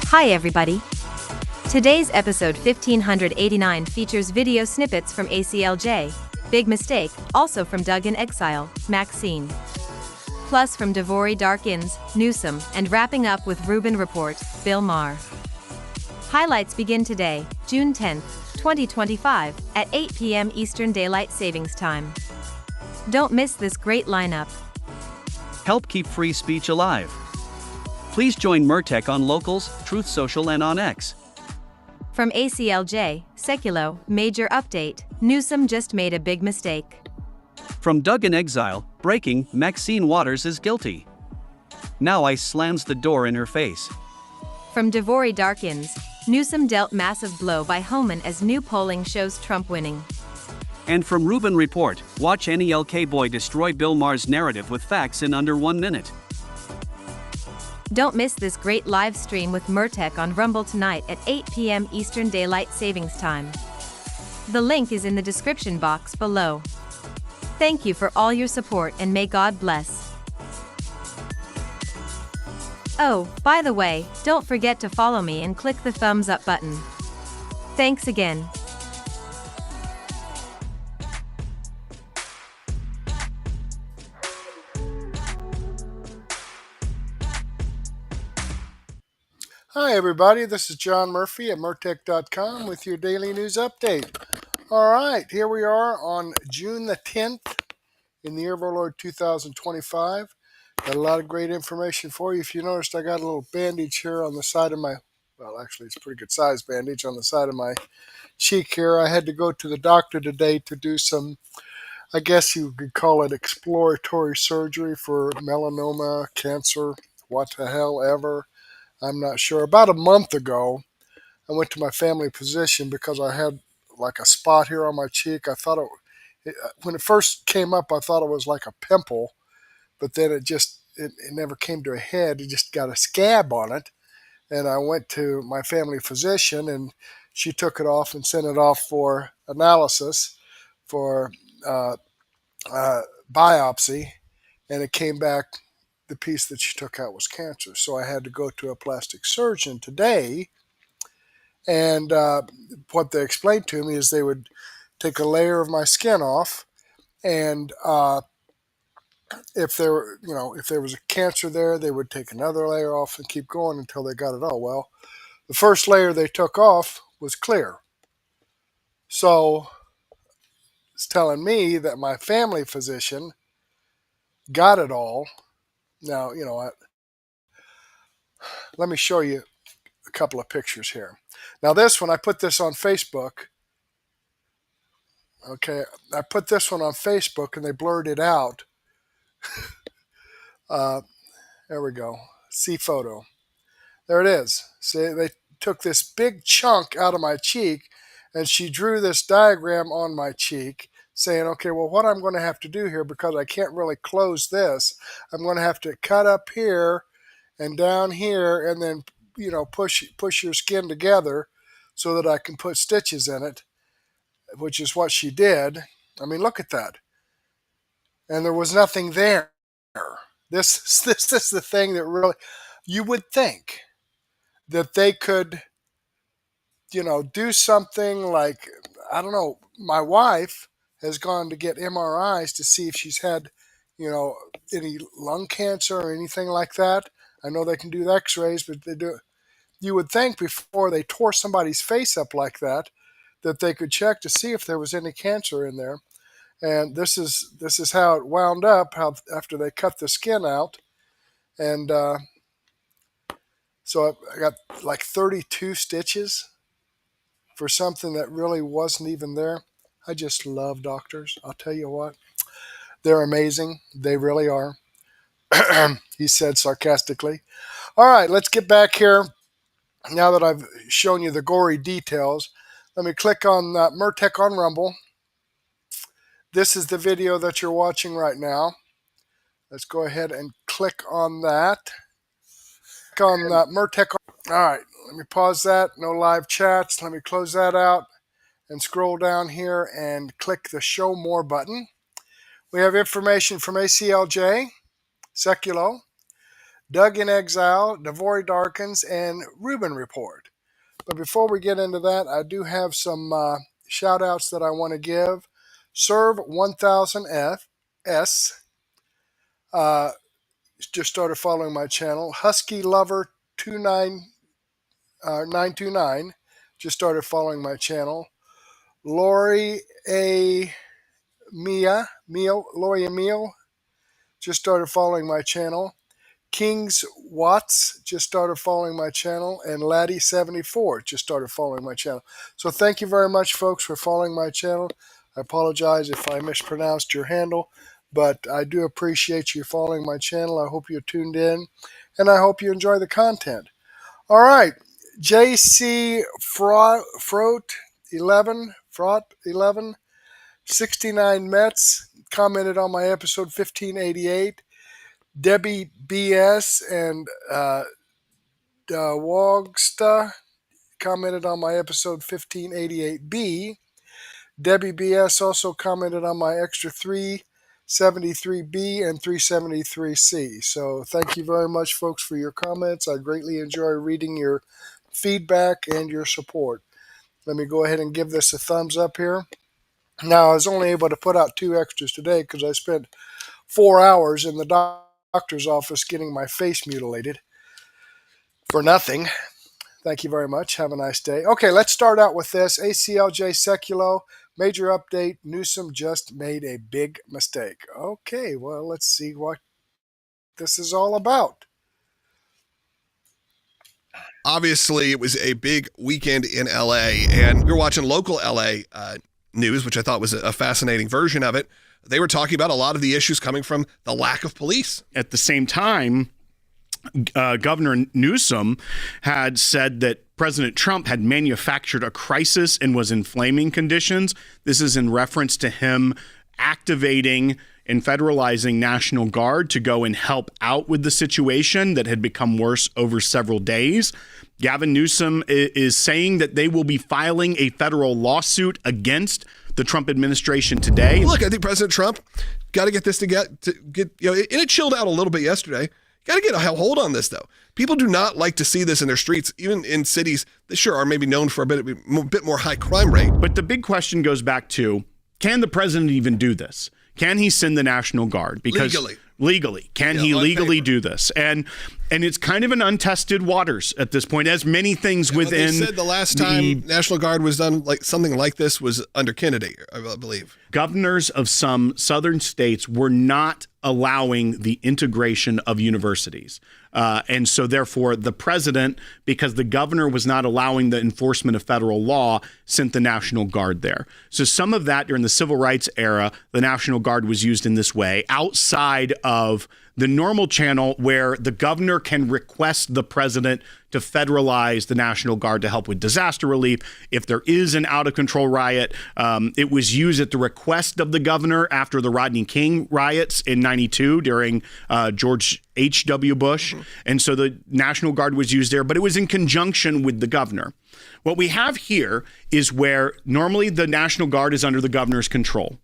Hi everybody. Today's episode 1589 features video snippets from ACLJ, Big Mistake, also from Doug in Exile, Maxine. Plus from Devory Darkins, Newsom, and wrapping up with Rubin Report, Bill Maher. Highlights begin today, June 10, 2025, at 8 p.m. Eastern Daylight Savings Time. Don't miss this great lineup. Help keep free speech alive. Please join Mertech on Locals, Truth Social and on X. From ACLJ, Sekulow, major update, Newsom just made a big mistake. From Doug in Exile, breaking, Maxine Waters is guilty. Now ICE slams the door in her face. From Devory Darkins, Newsom dealt massive blow by Homan as new polling shows Trump winning. And from Rubin Report, watch NELK boy destroy Bill Maher's narrative with facts in under 1 minute. Don't miss this great live stream with Mertech on Rumble tonight at 8 p.m. Eastern Daylight Savings Time. The link is in the description box below. Thank you for all your support and may God bless. Oh, by the way, don't forget to follow me and click the thumbs up button. Thanks again. Hi everybody, this is John Murphy at Mertech.com with your daily news update. Alright, here we are on June the 10th in the year of our Lord 2025. Got a lot of great information for you. If you noticed, I got a little bandage here on the side of my, well actually it's a pretty good size bandage on the side of my cheek here. I had to go to the doctor today to do some, I guess you could call it exploratory surgery for melanoma, cancer, what the hell ever. I'm not sure. About a month ago, I went to my family physician because I had like a spot here on my cheek. I thought when it first came up, I thought it was like a pimple, but then it never came to a head. It just got a scab on it. And I went to my family physician and she took it off and sent it off for analysis for biopsy. And it came back. The piece that she took out was cancer. So I had to go to a plastic surgeon today. And what they explained to me is they would take a layer of my skin off. And if there was a cancer there, they would take another layer off and keep going until they got it all. Well, the first layer they took off was clear. So it's telling me that my family physician got it all. Now, let me show you a couple of pictures here. Now this one, I put this on Facebook. Okay, I put this one on Facebook and they blurred it out. There we go. See photo. There it is. See, they took this big chunk out of my cheek and she drew this diagram on my cheek saying, okay, well, what I'm going to have to do here, because I can't really close this, I'm going to have to cut up here and down here and then, push your skin together so that I can put stitches in it, which is what she did. I mean, look at that. And there was nothing there. This is the thing that really, you would think that they could, do something like, I don't know, my wife has gone to get MRIs to see if she's had, any lung cancer or anything like that. I know they can do x-rays, but they do. You would think before they tore somebody's face up like that they could check to see if there was any cancer in there. And this is how it wound up. How after they cut the skin out, and so I got like 32 stitches for something that really wasn't even there. I just love doctors. I'll tell you what, they're amazing. They really are. He said sarcastically. All right, let's get back here. Now that I've shown you the gory details, let me click on Mertech on Rumble. This is the video that you're watching right now. Let's go ahead and click on that. Click on Mertech. All right, let me pause that. No live chats. Let me close that out and scroll down here and click the Show More button. We have information from ACLJ, Sekulow, Doug in Exile, Devory Darkins, and Rubin Report. But before we get into that, I do have some shout-outs that I want to give. Serve 1000S just started following my channel. Husky Lover 929 just started following my channel. Lori Emile just started following my channel. Kings Watts just started following my channel, and Laddie74 just started following my channel. So thank you very much, folks, for following my channel. I apologize if I mispronounced your handle, but I do appreciate you following my channel. I hope you're tuned in, and I hope you enjoy the content. All right, JC Frot 11, 69 Mets commented on my episode 1588. Debbie BS and Wogsta commented on my episode 1588B. Debbie BS also commented on my extra 373B and 373C. So thank you very much, folks, for your comments. I greatly enjoy reading your feedback and your support. Let me go ahead and give this a thumbs up here. Now, I was only able to put out 2 extras today because I spent 4 hours in the doctor's office getting my face mutilated for nothing. Thank you very much. Have a nice day. Okay, let's start out with this. ACLJ Sekulow, major update. Newsom just made a big mistake. Okay, well, let's see what this is all about. Obviously, it was a big weekend in LA, and we were watching local LA news, which I thought was a fascinating version of it. They were talking about a lot of the issues coming from the lack of police. At the same time, Governor Newsom had said that President Trump had manufactured a crisis and was inflaming conditions. This is in reference to him activating and federalizing National Guard to go and help out with the situation that had become worse over several days. Gavin Newsom is saying that they will be filing a federal lawsuit against the Trump administration today. Look, I think President Trump got to get this to get and it chilled out a little bit yesterday. Got to get a hold on this, though. People do not like to see this in their streets, even in cities that sure are maybe known for a bit more high crime rate. But the big question goes back to, can the president even do this? Can he send the National Guard? Because legally, can he legally do this? And it's kind of an untested waters at this point, as many things within. They said the last time National Guard was done like something like this was under Kennedy, I believe. Governors of some southern states were not allowing the integration of universities. And so therefore the president, because the governor was not allowing the enforcement of federal law, sent the National Guard there. So some of that during the civil rights era, the National Guard was used in this way outside of the normal channel where the governor can request the president to federalize the National Guard to help with disaster relief. If there is an out-of-control riot, it was used at the request of the governor after the Rodney King riots in 92 during George H.W. Bush. And so the National Guard was used there, but it was in conjunction with the governor. What we have here is where normally the National Guard is under the governor's control.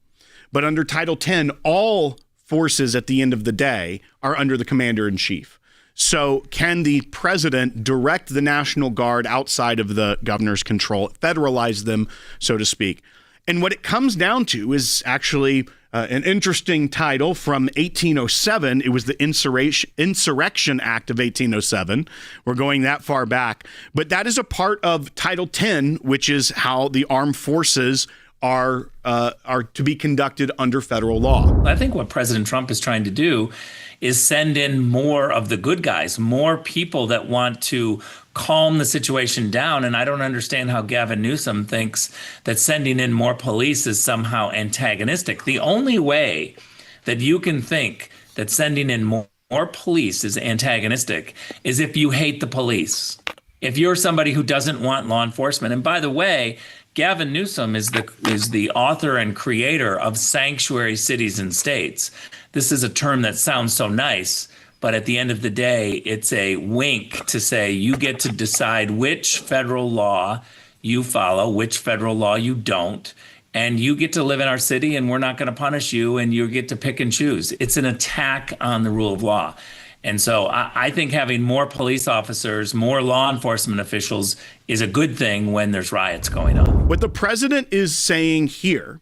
But under Title 10, all forces at the end of the day are under the commander-in-chief. So can the president direct the National Guard outside of the governor's control, federalize them, so to speak? And what it comes down to is actually an interesting title from 1807. It was the Insurrection Act of 1807. We're going that far back. But that is a part of Title 10, which is how the armed forces are to be conducted under federal law. I think what President Trump is trying to do is send in more of the good guys, more people that want to calm the situation down. And I don't understand how Gavin Newsom thinks that sending in more police is somehow antagonistic. The only way that you can think that sending in more police is antagonistic is if you hate the police. If you're somebody who doesn't want law enforcement. And by the way, Gavin Newsom is the author and creator of sanctuary cities and states. This is a term that sounds so nice, but at the end of the day, it's a wink to say you get to decide which federal law you follow, which federal law you don't, and you get to live in our city and we're not going to punish you and you get to pick and choose. It's an attack on the rule of law. And so I think having more police officers, more law enforcement officials is a good thing when there's riots going on. What the president is saying here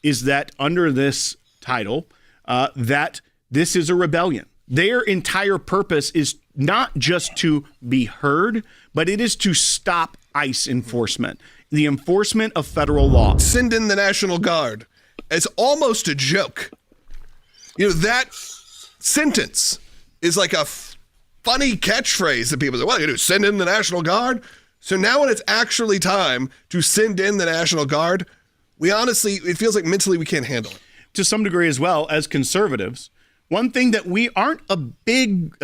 is that under this title, that this is a rebellion. Their entire purpose is not just to be heard, but it is to stop ICE enforcement, the enforcement of federal law. Send in the National Guard. It's almost a joke. That sentence is like a funny catchphrase that people say, well, you do send in the National Guard. So now when it's actually time to send in the National Guard, it feels like mentally we can't handle it. To some degree as well, as conservatives, one thing that we aren't a big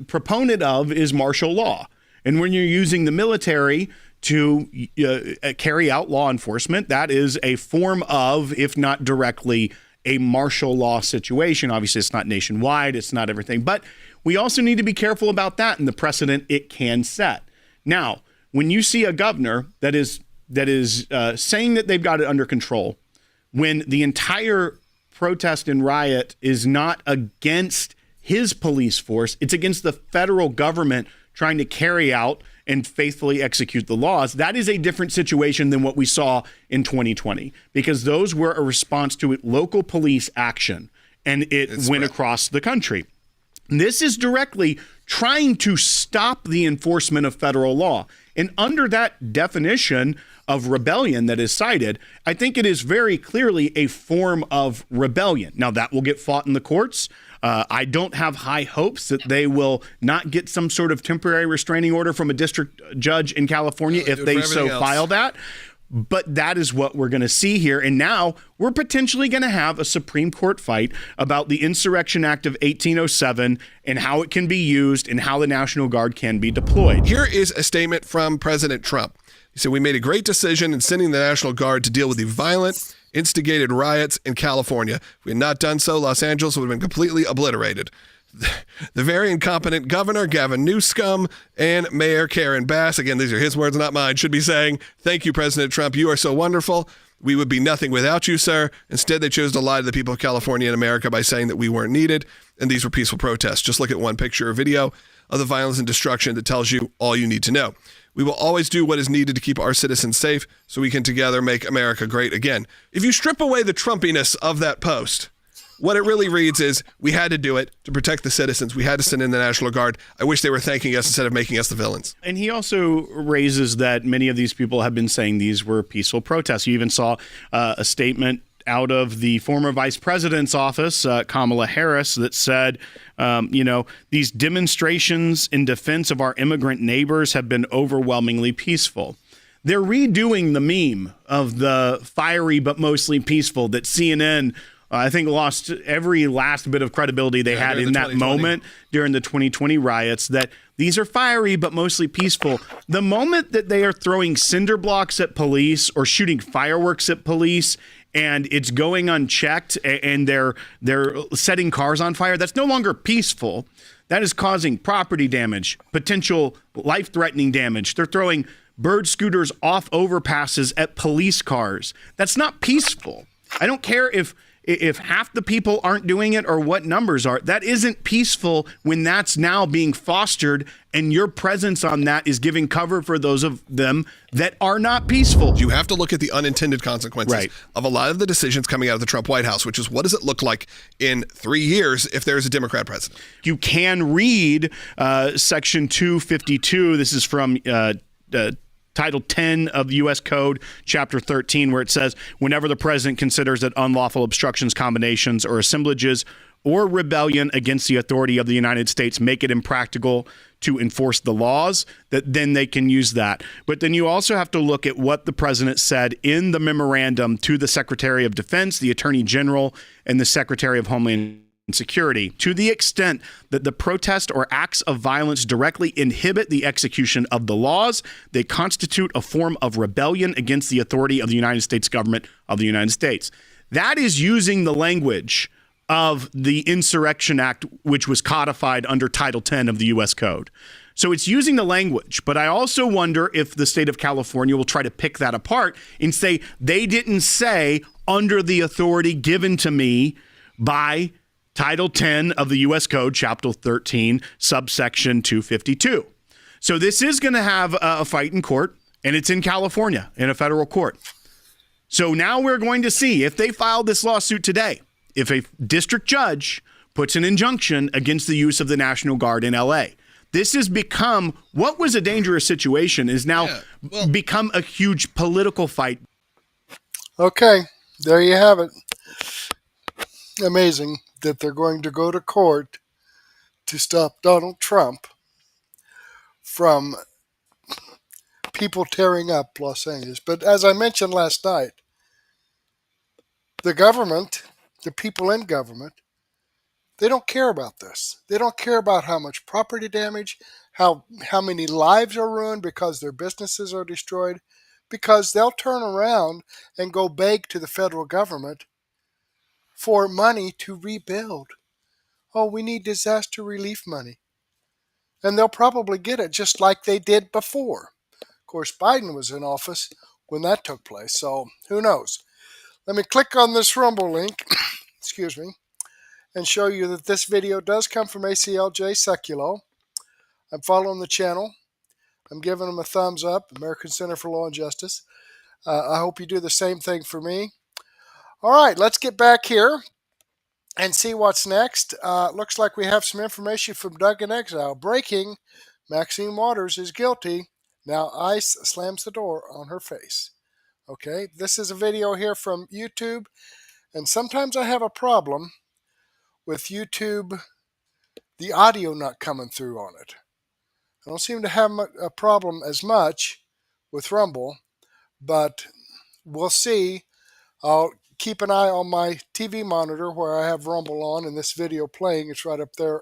proponent of is martial law. And when you're using the military to carry out law enforcement, that is a form of, if not directly, a martial law situation. Obviously, it's not nationwide. It's not everything. But we also need to be careful about that and the precedent it can set. Now, when you see a governor that is saying that they've got it under control, when the entire protest and riot is not against his police force, it's against the federal government trying to carry out and faithfully execute the laws, that is a different situation than what we saw in 2020, because those were a response to local police action, and it went across the country. This is directly trying to stop the enforcement of federal law. And under that definition of rebellion that is cited, I think it is very clearly a form of rebellion. Now, that will get fought in the courts. I don't have high hopes that they will not get some sort of temporary restraining order from a district judge in California if they so file that. But that is what we're going to see here. And now we're potentially going to have a Supreme Court fight about the Insurrection Act of 1807 and how it can be used and how the National Guard can be deployed. Here is a statement from President Trump. He said, "We made a great decision in sending the National Guard to deal with the violent, instigated riots in California. If we had not done so, Los Angeles would have been completely obliterated. The very incompetent governor, Gavin Newsom, and Mayor Karen Bass," again, these are his words, not mine, should be saying, "Thank you, President Trump. You are so wonderful. We would be nothing without you, sir." Instead, they chose to lie to the people of California and America by saying that we weren't needed, and these were peaceful protests. Just look at one picture or video of the violence and destruction that tells you all you need to know. We will always do what is needed to keep our citizens safe so we can together make America great again. If you strip away the Trumpiness of that post, what it really reads is, we had to do it to protect the citizens. We had to send in the National Guard. I wish they were thanking us instead of making us the villains. And he also raises that many of these people have been saying these were peaceful protests. You even saw a statement out of the former vice president's office, Kamala Harris, that said, these demonstrations in defense of our immigrant neighbors have been overwhelmingly peaceful. They're redoing the meme of the fiery but mostly peaceful that CNN I think lost every last bit of credibility they had in that moment during the 2020 riots, that these are fiery but mostly peaceful. The moment that they are throwing cinder blocks at police or shooting fireworks at police and it's going unchecked and they're setting cars on fire, that's no longer peaceful. That is causing property damage, potential life-threatening damage. They're throwing bird scooters off overpasses at police cars. That's not peaceful. I don't care if half the people aren't doing it or what numbers are. That isn't peaceful when that's now being fostered and your presence on that is giving cover for those of them that are not peaceful. You have to look at the unintended consequences of a lot of the decisions coming out of the Trump White House, which is, what does it look like in 3 years if there's a Democrat president? You can read Section 252. This is from Title 10 of the U.S. Code, Chapter 13, where it says, whenever the president considers that unlawful obstructions, combinations, or assemblages or rebellion against the authority of the United States make it impractical to enforce the laws, that then they can use that. But then you also have to look at what the president said in the memorandum to the Secretary of Defense, the Attorney General, and the Secretary of Homeland Security. To the extent that the protest or acts of violence directly inhibit the execution of the laws, they constitute a form of rebellion against the authority of the United States government of the United States. That is using the language of the Insurrection Act, which was codified under Title 10 of the U.S. Code. So it's using the language, but I also wonder if the state of California will try to pick that apart and say they didn't say under the authority given to me by Title 10 of the U.S. Code, Chapter 13, subsection 252. So this is going to have a fight in court, and it's in California in a federal court. So now we're going to see if they file this lawsuit today, if a district judge puts an injunction against the use of the National Guard in L.A. This has become, what was a dangerous situation is now become a huge political fight. Okay, there you have it. Amazing that they're going to go to court to stop Donald Trump from people tearing up Los Angeles. But as I mentioned last night, the government, the people in government, they don't care about this. They don't care about how much property damage, how many lives are ruined because their businesses are destroyed, because they'll turn around and go beg to the federal government for money to rebuild. Oh, we need disaster relief money. And they'll probably get it just like they did before. Of course, Biden was in office when that took place, so who knows? Let me click on this Rumble link, excuse me, and show you that this video does come from ACLJ Sekulow. I'm following the channel. I'm giving them a thumbs up, American Center for Law and Justice. I hope you do the same thing for me. All right, let's get back here and see what's next. Looks like we have some information from Doug in Exile. Breaking, Maxine Waters is guilty. Now ICE slams the door on her face. Okay, this is a video here from YouTube, and sometimes I have a problem with YouTube, the audio not coming through on it. I don't seem to have a problem as much with Rumble, but we'll see. I'll keep an eye on my TV monitor where I have Rumble on and this video playing. It's right up there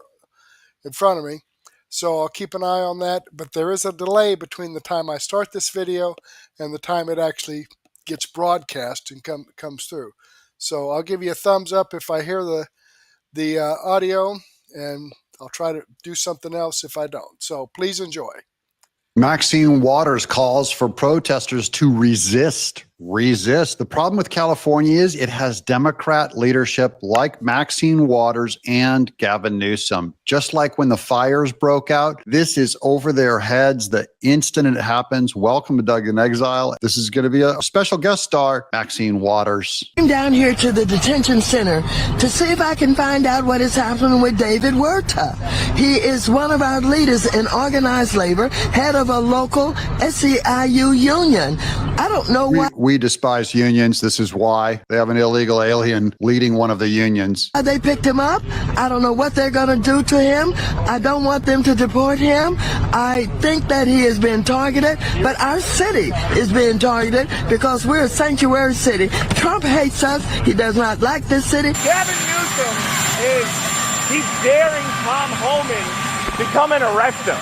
in front of me. So I'll keep an eye on that, but there is a delay between the time I start this video and the time it actually gets broadcast and comes through. So I'll give you a thumbs up if I hear the audio, and I'll try to do something else if I don't. So please enjoy. Maxine Waters calls for protesters to resist. The problem with California is it has Democrat leadership like Maxine Waters and Gavin Newsom. Just like when the fires broke out, this is over their heads the instant it happens. Welcome to Doug in Exile. This is going to be a special guest star, Maxine Waters. I'm down here to the detention center to see if I can find out what is happening with David Huerta. He is one of our leaders in organized labor, head of a local SEIU union. I don't know why. We despise unions. This is why. They have an illegal alien leading one of the unions. They picked him up. I don't know what they're going to do to him. I don't want them to deport him. I think that he is being targeted, but our city is being targeted because we're a sanctuary city. Trump hates us. He does not like this city. Gavin Newsom he's daring Tom Homan to come and arrest him.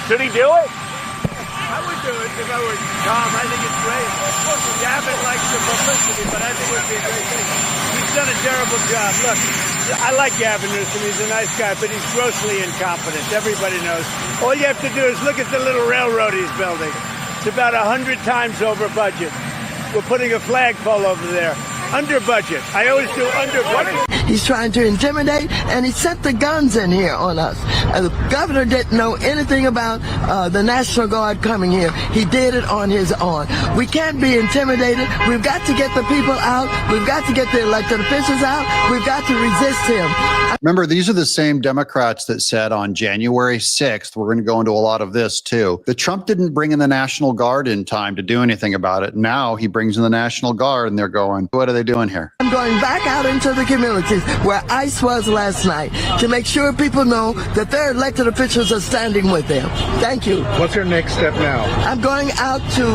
Should he do it? I would do it if I were Tom. I think it's great. Gavin likes the publicity, but I think it would be a great thing. He's done a terrible job. Look, I like Gavin Newsom. He's a nice guy, but he's grossly incompetent. Everybody knows. All you have to do is look at the little railroad he's building. It's about 100 times over budget. We're putting a flagpole over there. Under budget. I always do under budget. He's trying to intimidate, and he sent the guns in here on us. The governor didn't know anything about the National Guard coming here. He did it on his own. We can't be intimidated. We've got to get the people out. We've got to get the elected officials out. We've got to resist him. Remember, these are the same Democrats that said on January 6th, we're going to go into a lot of this too, that Trump didn't bring in the National Guard in time to do anything about it. Now he brings in the National Guard and they're going, what are they doing here? I'm going back out into the communities where ICE was last night to make sure people know that their elected officials are standing with them. Thank you. What's your next step now? I'm going out to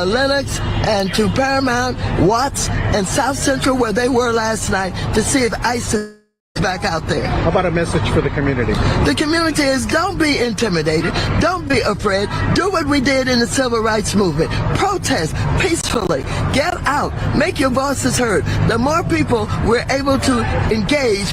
Lenox and to Paramount, Watts, and South Central where they were last night to see if ICE is back out there. How about a message for the community? The community is don't be intimidated. Don't be afraid. Do what we did in the civil rights movement. Protest peacefully. Get out. Make your voices heard. The more people we're able to engage,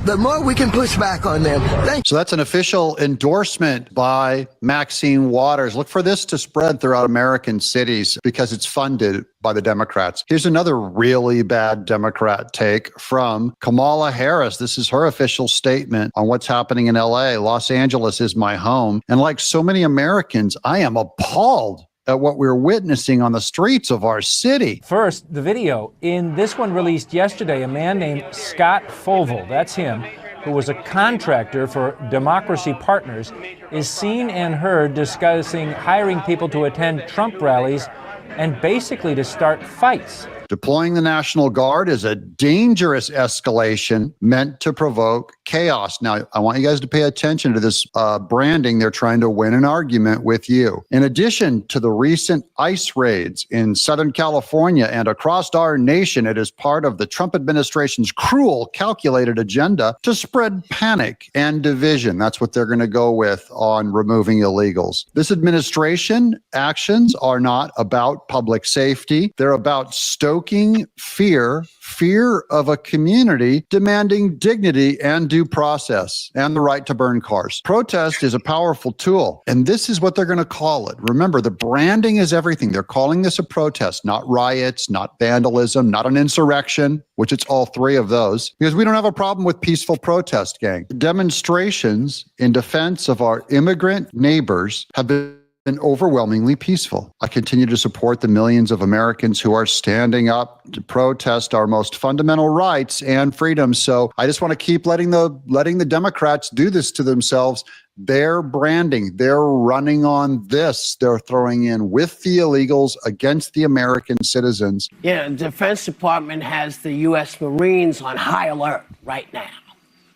the more we can push back on them. So that's an official endorsement by Maxine Waters. Look for this to spread throughout American cities because it's funded by the Democrats. Here's another really bad Democrat take from Kamala Harris. This is her official statement on what's happening in LA. Los Angeles is my home. And like so many Americans, I am appalled at what we're witnessing on the streets of our city. First, the video. In this one released yesterday, a man named Scott Fovel, that's him, who was a contractor for Democracy Partners, is seen and heard discussing hiring people to attend Trump rallies and basically to start fights. Deploying the National Guard is a dangerous escalation meant to provoke chaos. Now, I want you guys to pay attention to this branding. They're trying to win an argument with you. In addition to the recent ICE raids in Southern California and across our nation, it is part of the Trump administration's cruel, calculated agenda to spread panic and division. That's what they're going to go with on removing illegals. This administration actions are not about public safety. They're about stoking fear of a community demanding dignity and due process and the right to burn cars. Protest is a powerful tool, and this is what they're going to call it. Remember, the branding is everything. They're calling this a protest, not riots, not vandalism, not an insurrection, which it's all three of those, because we don't have a problem with peaceful protest, gang. Demonstrations in defense of our immigrant neighbors have been overwhelmingly peaceful. I continue to support the millions of Americans who are standing up to protest our most fundamental rights and freedoms. So I just want to keep letting the Democrats do this to themselves. They're branding. They're running on this. They're throwing in with the illegals against the American citizens. Yeah, the Defense Department has the U.S. Marines on high alert right now.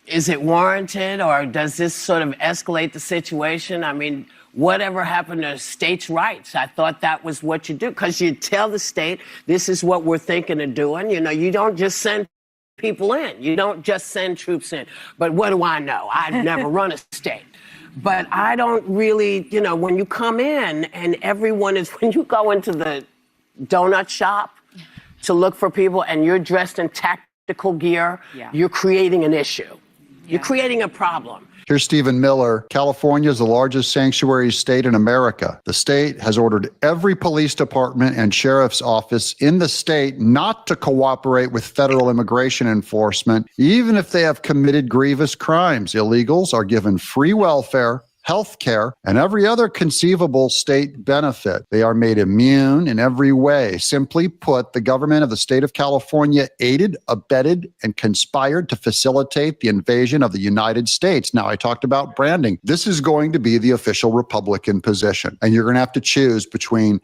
Is it warranted, or does this sort of escalate the situation? I mean, whatever happened to states' rights? I thought that was what you do, because you tell the state, this is what we're thinking of doing. You know, you don't just send people in. You don't just send troops in. But what do I know? I've never run a state. But I don't really, you know, when you come in and everyone is, when you go into the donut shop to look for people and you're dressed in tactical gear, you're creating an issue. You're creating a problem. Here's Stephen Miller. California is the largest sanctuary state in America. The state has ordered every police department and sheriff's office in the state not to cooperate with federal immigration enforcement, even if they have committed grievous crimes. Illegals are given free welfare, health care, and every other conceivable state benefit. They are made immune in every way. Simply put, the government of the state of California aided, abetted, and conspired to facilitate the invasion of the United States. Now, I talked about branding. This is going to be the official Republican position, and you're going to have to choose between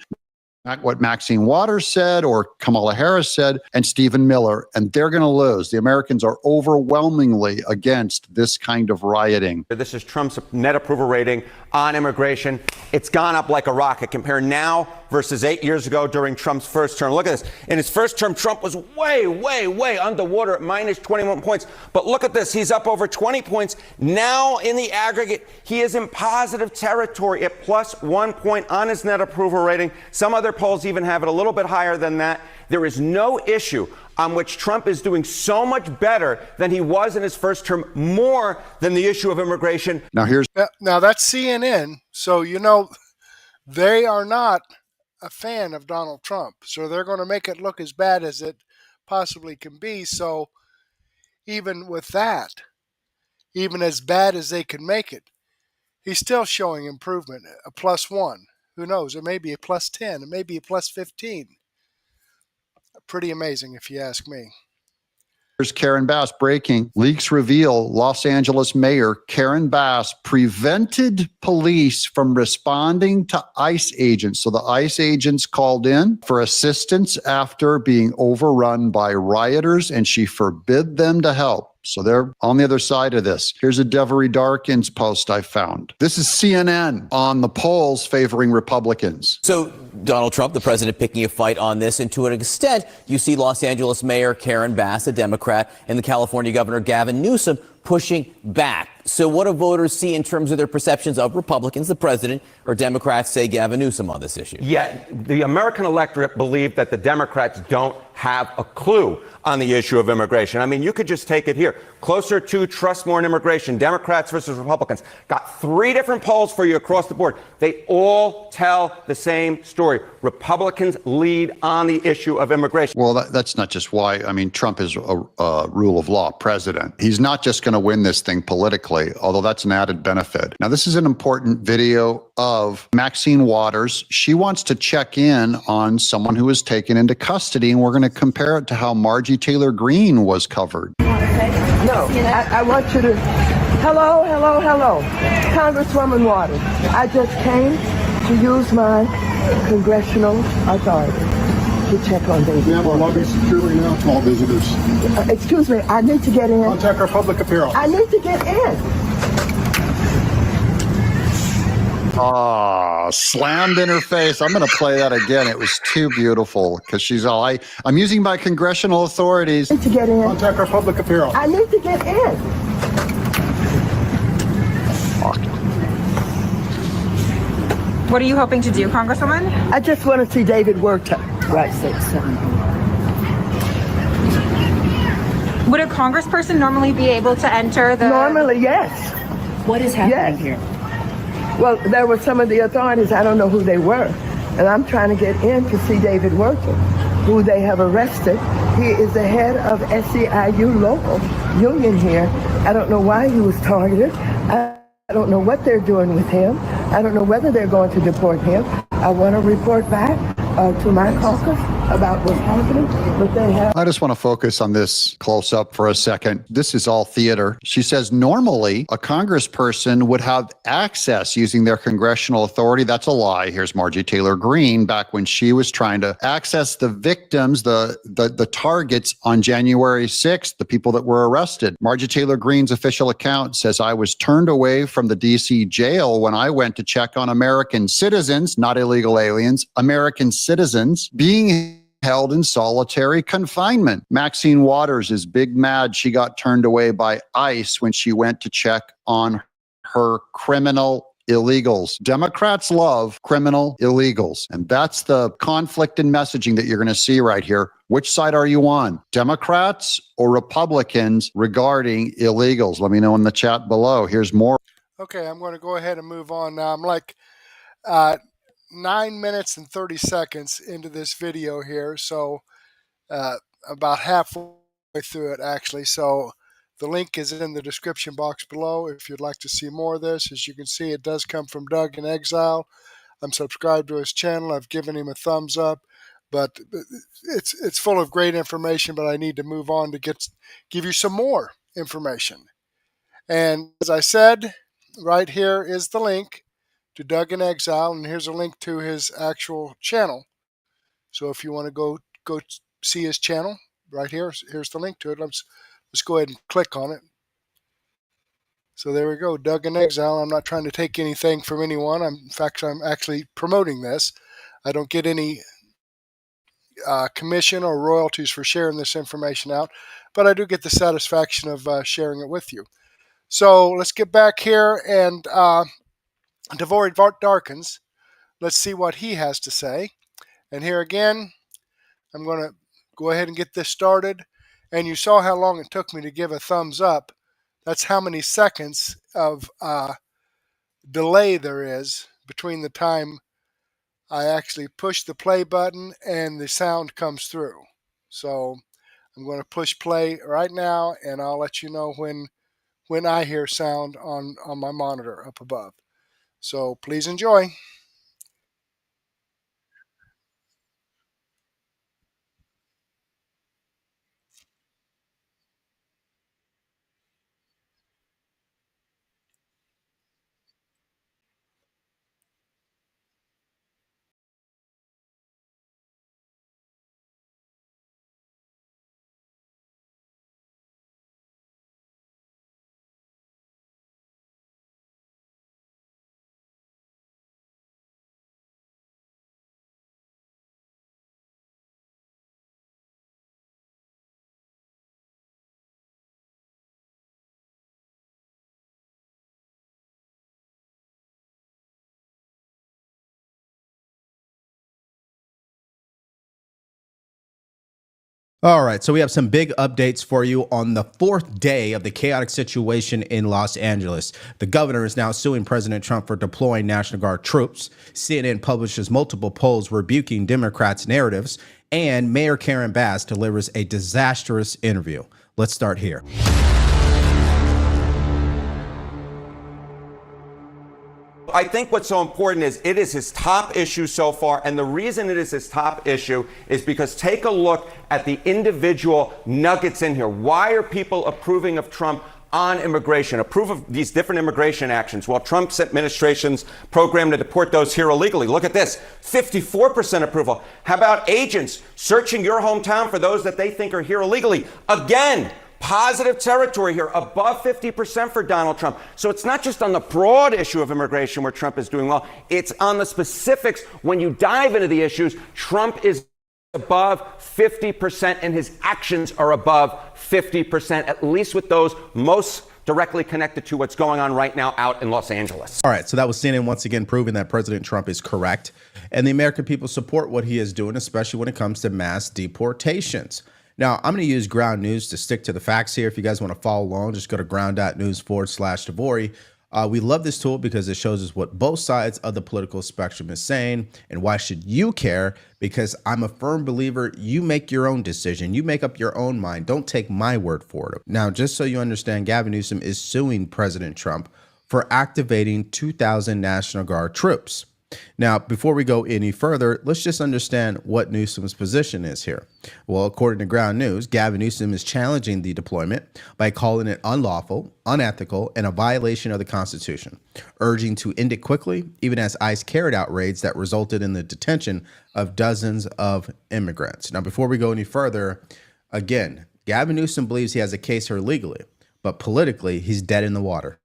what Maxine Waters said or Kamala Harris said and Stephen Miller, and they're going to lose. The Americans are overwhelmingly against this kind of rioting. This is Trump's net approval rating on immigration. It's gone up like a rocket. Compare now versus 8 years ago during Trump's first term. Look at this. In his first term, Trump was way underwater at minus 21 points. But look at this. He's up over 20 points. Now in the aggregate, he is in positive territory at plus 1 point on his net approval rating. Some other polls even have it a little bit higher than that. There is no issue on which Trump is doing so much better than he was in his first term, more than the issue of immigration. Now that's CNN, so you know they are not a fan of Donald Trump, so they're going to make it look as bad as it possibly can be. So even with that, even as bad as they can make it, he's still showing improvement, a +1. Who knows? It may be a +10. It may be a +15. Pretty amazing, if you ask me. Here's Karen Bass breaking. Leaks reveal Los Angeles Mayor Karen Bass prevented police from responding to ICE agents. So the ICE agents called in for assistance after being overrun by rioters, and she forbid them to help. So they're on the other side of this. Here's a Devory Darkins post I found. This is CNN on the polls favoring Republicans. So Donald Trump, the president, picking a fight on this. And to an extent, you see Los Angeles Mayor Karen Bass, a Democrat, and the California Governor Gavin Newsom pushing back. So what do voters see in terms of their perceptions of Republicans, the president, or Democrats, say Gavin Newsom, on this issue? Yeah, the American electorate believe that the Democrats don't have a clue on the issue of immigration. I mean, you could just take it here. Closer to trust more in immigration, Democrats versus Republicans. Got 3 different polls for you across the board. They all tell the same story. Republicans lead on the issue of immigration. Well, that's not just why. I mean, Trump is a rule of law president. He's not just going to win this thing politically, although that's an added benefit. Now, this is an important video of Maxine Waters. She wants to check in on someone who was taken into custody, and we're going to compare it to how Margie Taylor Greene was covered. No, I want you to, hello, Congresswoman Waters. I just came to use my congressional authority to check on David. We have a lobby securely now to all visitors. Excuse me, I need to get in. Contact our public appeal. I need to get in. Slammed in her face. I'm going to play that again. It was too beautiful because she's all, I'm using my congressional authorities. I need to get in. Contact our public appeal. I need to get in. What are you hoping to do, Congresswoman? I just want to see David work. Right, 6, 7. Would a congressperson normally be able to enter the... Normally, yes. What is happening here? Well, there were some of the authorities, I don't know who they were, and I'm trying to get in to see David working, who they have arrested. He is the head of SEIU local union here. I don't know why he was targeted. I don't know what they're doing with him. I don't know whether they're going to deport him. I want to report back to my caucus about what's happening, but they have... I just want to focus on this close up for a second. This is all theater. She says normally a congressperson would have access using their congressional authority. That's a lie. Here's Margie Taylor Greene back when she was trying to access the victims, the targets on January 6th, the people that were arrested. Margie Taylor Greene's official account says, I was turned away from the DC jail when I went to check on American citizens, not illegal aliens, American citizens being held in solitary confinement. Maxine Waters is big mad she got turned away by ICE when she went to check on her criminal illegals. Democrats love criminal illegals. And that's the conflict in messaging that you're going to see right here. Which side are you on? Democrats or Republicans regarding illegals? Let me know in the chat below. Here's more. Okay, I'm going to go ahead and move on now. I'm like 9 minutes and 30 seconds into this video here, so about halfway through it actually. So the link is in the description box below if you'd like to see more of this. As you can see, it does come from Doug in Exile. I'm subscribed to his channel. I've given him a thumbs up, but it's full of great information, but I need to move on to give you some more information. And as I said, right here is the link to Doug in Exile, and here's a link to his actual channel. So if you want to go see his channel, right here, here's the link to it. Let's go ahead and click on it. So there we go, Doug in Exile. I'm not trying to take anything from anyone. In fact, I'm actually promoting this. I don't get any commission or royalties for sharing this information out, but I do get the satisfaction of sharing it with you. So let's get back here and Devory Darkins. Let's see what he has to say. And here again, I'm going to go ahead and get this started. And you saw how long it took me to give a thumbs up. That's how many seconds of delay there is between the time I actually push the play button and the sound comes through. So I'm going to push play right now, and I'll let you know when I hear sound on my monitor up above. So please enjoy. All right, so we have some big updates for you on the fourth day of the chaotic situation in Los Angeles. The governor is now suing President Trump for deploying National Guard troops. CNN publishes multiple polls rebuking Democrats' narratives, and Mayor Karen Bass delivers a disastrous interview. Let's start here. I think what's so important is it is his top issue so far, and the reason it is his top issue is because take a look at the individual nuggets in here. Why are people approving of Trump on immigration, approve of these different immigration actions? Well, Trump's administration's program to deport those here illegally. Look at this, 54% approval. How about agents searching your hometown for those that they think are here illegally? Again, positive territory here, above 50% for Donald Trump. So it's not just on the broad issue of immigration where Trump is doing well. It's on the specifics. When you dive into the issues, Trump is above 50% and his actions are above 50%, at least with those most directly connected to what's going on right now out in Los Angeles. All right, so that was CNN once again proving that President Trump is correct. And the American people support what he is doing, especially when it comes to mass deportations. Now, I'm going to use Ground News to stick to the facts here. If you guys want to follow along, just go to ground.news/Devory. We love this tool because it shows us what both sides of the political spectrum is saying. And why should you care? Because I'm a firm believer you make your own decision. You make up your own mind. Don't take my word for it. Now, just so you understand, Gavin Newsom is suing President Trump for activating 2,000 National Guard troops. Now, before we go any further, let's just understand what Newsom's position is here. Well, according to Ground News, Gavin Newsom is challenging the deployment by calling it unlawful, unethical, and a violation of the Constitution, urging to end it quickly, even as ICE carried out raids that resulted in the detention of dozens of immigrants. Now, before we go any further, again, Gavin Newsom believes he has a case here legally, but politically, he's dead in the water.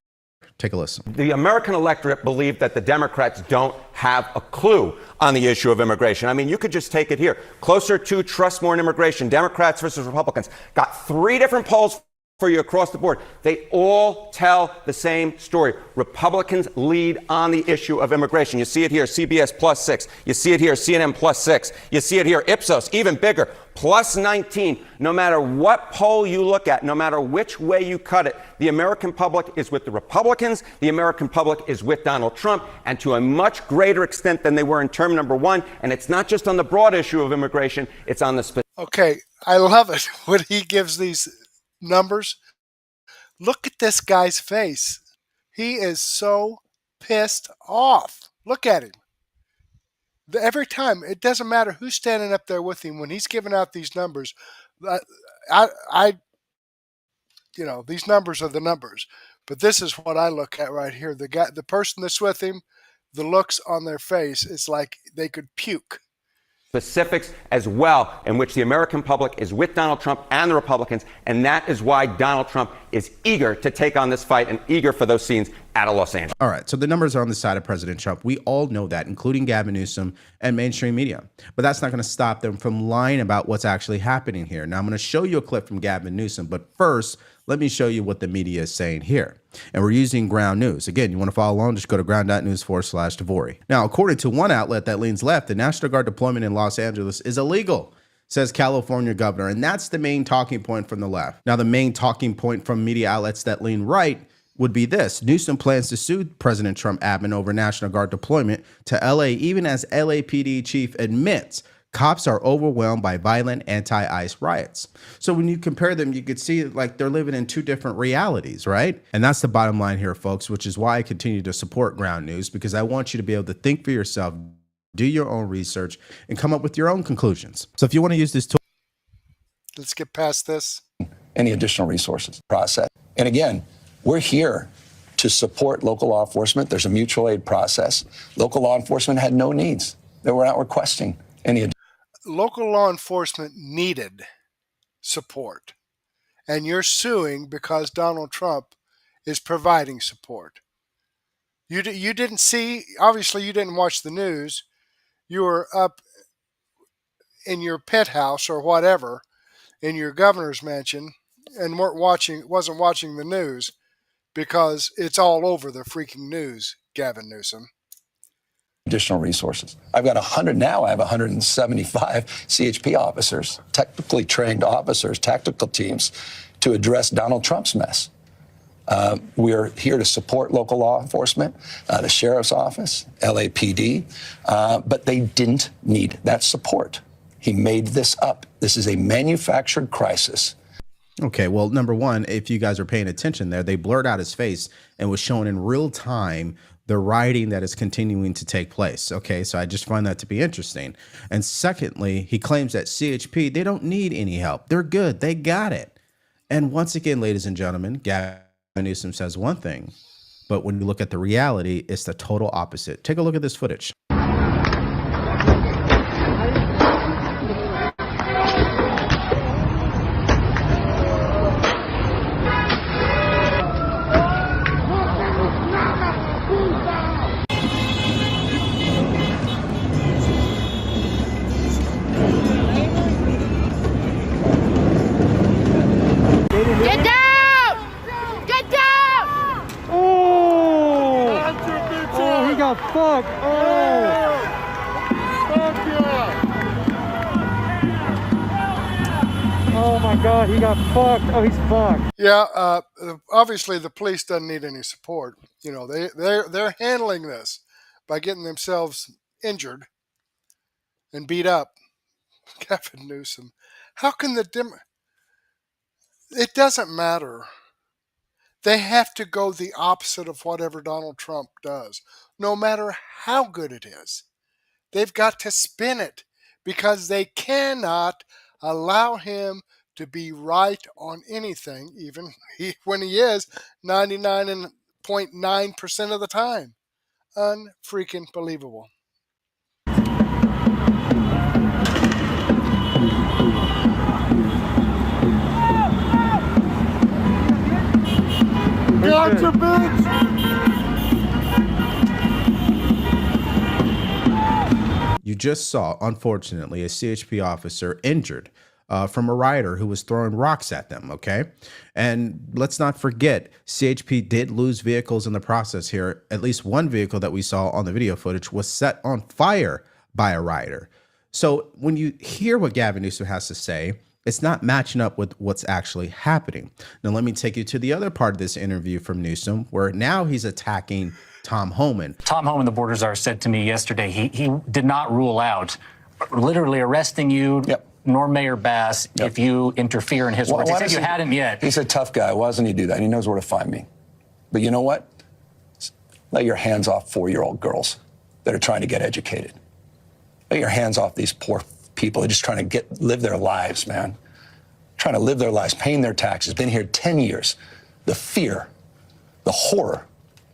Take a listen. The American electorate believe that the Democrats don't have a clue on the issue of immigration. I mean, you could just take it here. Closer to trust more in immigration, Democrats versus Republicans. Got 3 different polls for you across the board. They all tell the same story. Republicans lead on the issue of immigration. You see it here, CBS +6. You see it here, CNN +6. You see it here, Ipsos, even bigger, +19. No matter what poll you look at, no matter which way you cut it, the American public is with the Republicans. The American public is with Donald Trump, and to a much greater extent than they were in term number 1. And it's not just on the broad issue of immigration, it's on the specific. Okay, I love it when he gives these numbers. Look at this guy's face. He is so pissed off. Look at him. Every time, it doesn't matter who's standing up there with him when he's giving out these numbers. These numbers are the numbers. But this is what I look at right here. The person that's with him, the looks on their face, it's like they could puke. Specifics as well, in which the American public is with Donald Trump and the Republicans, and that is why Donald Trump is eager to take on this fight and eager for those scenes out of Los Angeles. All right, so the numbers are on the side of President Trump. We all know that, including Gavin Newsom and mainstream media. But that's not going to stop them from lying about what's actually happening here. Now, I'm going to show you a clip from Gavin Newsom, but first, let me show you what the media is saying here. And we're using Ground News. Again, you want to follow along, just go to ground.news/Devory. Now, according to one outlet that leans left, the National Guard deployment in Los Angeles is illegal, says California governor. And that's the main talking point from the left. Now, the main talking point from media outlets that lean right would be this. Newsom plans to sue President Trump admin over National Guard deployment to LA, even as LAPD chief admits cops are overwhelmed by violent anti-ICE riots. So when you compare them, you could see like they're living in 2 different realities, right? And that's the bottom line here, folks, which is why I continue to support Ground News, because I want you to be able to think for yourself, do your own research, and come up with your own conclusions. So if you want to use this tool. Let's get past this. Any additional resources process. And again, we're here to support local law enforcement. There's a mutual aid process. Local law enforcement had no needs. They were not requesting any. Local law enforcement needed support. And you're suing because Donald Trump is providing support. You didn't see, obviously you didn't watch the news. You were up in your penthouse or whatever in your governor's mansion and wasn't watching the news, because it's all over the freaking news, Gavin Newsom. additional resources. I've got 100 now. I have 175 CHP officers, technically trained officers, tactical teams to address Donald Trump's mess. We're here to support local law enforcement, the sheriff's office, LAPD, but they didn't need that support. He made this up. This is a manufactured crisis. Okay, well, number one, if you guys are paying attention there, they blurred out his face and was showing in real time the rioting that is continuing to take place. Okay, so I just find that to be interesting. And secondly, he claims that CHP, they don't need any help. They're good. They got it. And once again, ladies and gentlemen, Gavin Newsom says one thing, but when you look at the reality, it's the total opposite. Take a look at this footage. Get down! Get down! Oh! Oh, he got fucked. Oh! Fuck yeah! Oh my God, he got fucked. Oh, he's fucked. Yeah, obviously the police doesn't need any support. You know, they're handling this by getting themselves injured and beat up. Gavin Newsom, how can it doesn't matter. They have to go the opposite of whatever Donald Trump does, no matter how good it is. They've got to spin it because they cannot allow him to be right on anything, even when he is 99.9% of the time. Unfreaking believable. Gotcha, bitch! You just saw, unfortunately, a CHP officer injured from a rioter who was throwing rocks at them, okay? And let's not forget, CHP did lose vehicles in the process here. At least one vehicle that we saw on the video footage was set on fire by a rioter. So when you hear what Gavin Newsom has to say, it's not matching up with what's actually happening. Now, let me take you to the other part of this interview from Newsom, where now he's attacking Tom Homan. Tom Homan, the border czar, said to me yesterday he did not rule out literally arresting you, nor Mayor Bass, if you interfere in his work. He said you hadn't yet. He's a tough guy. Why doesn't he do that? He knows where to find me. But you know what? Let your hands off 4-year-old girls that are trying to get educated. Let your hands off these poor people are just trying to live their lives, man. Trying to live their lives, paying their taxes, been here 10 years. The fear, the horror,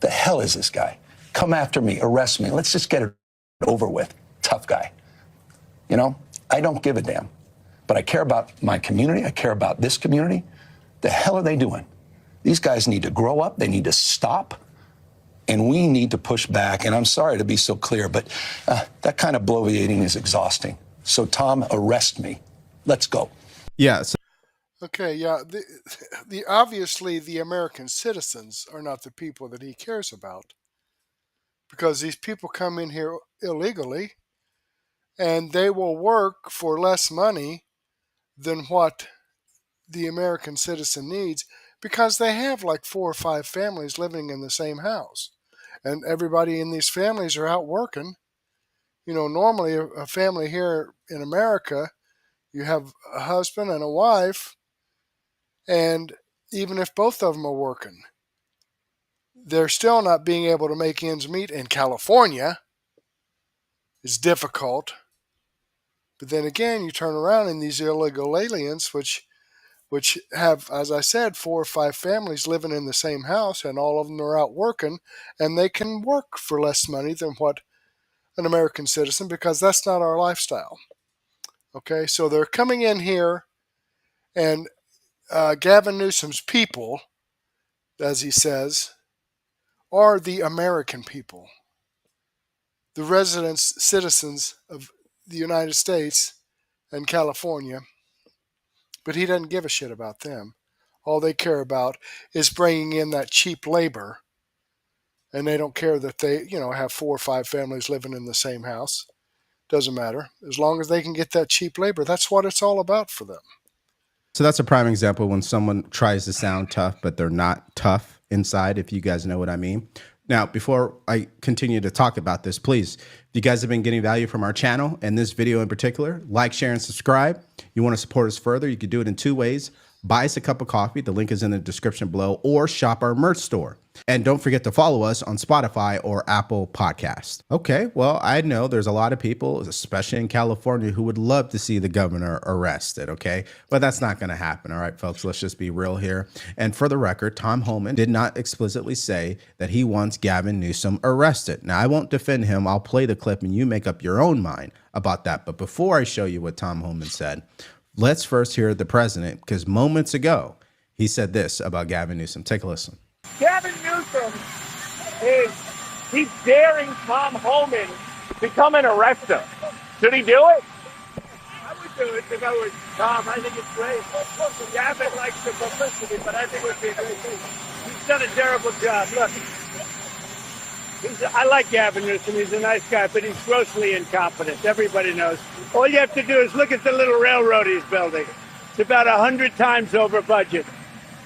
the hell is this guy? Come after me, arrest me. Let's just get it over with. Tough guy. You know, I don't give a damn. But I care about my community. I care about this community. The hell are they doing? These guys need to grow up. They need to stop. And we need to push back. And I'm sorry to be so clear, but that kind of bloviating is exhausting. So, Tom, arrest me. Let's go. Yeah. Okay, yeah. Obviously, the American citizens are not the people that he cares about, because these people come in here illegally, and they will work for less money than what the American citizen needs, because they have like 4 or 5 families living in the same house, and everybody in these families are out working. You know, normally a family here in America, you have a husband and a wife, and even if both of them are working, they're still not being able to make ends meet. In California, it's difficult. But then again, you turn around and these illegal aliens, which have, as I said, 4 or 5 families living in the same house, and all of them are out working, and they can work for less money than what an American citizen, because that's not our lifestyle. Okay, so they're coming in here, and Gavin Newsom's people, as he says, are the American people, the residents, citizens of the United States and California. But he doesn't give a shit about them. All they care about is bringing in that cheap labor and they don't care that they, have 4 or 5 families living in the same house. Doesn't matter. As long as they can get that cheap labor, that's what it's all about for them. So that's a prime example when someone tries to sound tough, but they're not tough inside, if you guys know what I mean. Now, before I continue to talk about this, please, if you guys have been getting value from our channel and this video in particular, like, share, and subscribe. You want to support us further, you can do it in 2 ways. Buy us a cup of coffee. The link is in the description below, or shop our merch store. And don't forget to follow us on Spotify or Apple Podcast. Okay, well, I know there's a lot of people, especially in California, who would love to see the governor arrested, okay? But that's not going to happen, all right, folks? Let's just be real here. And for the record, Tom Homan did not explicitly say that he wants Gavin Newsom arrested. Now, I won't defend him. I'll play the clip and you make up your own mind about that. But before I show you what Tom Homan said, let's first hear the president, because moments ago, he said this about Gavin Newsom. Take a listen. Gavin Newsom he's daring Tom Homan to come and arrest him. Should he do it? I would do it if I was Tom. I think it's great. Gavin likes the publicity, but I think it would be a great thing. He's done a terrible job. Look, I like Gavin Newsom. He's a nice guy, but he's grossly incompetent. Everybody knows. All you have to do is look at the little railroad he's building. It's about 100 times over budget.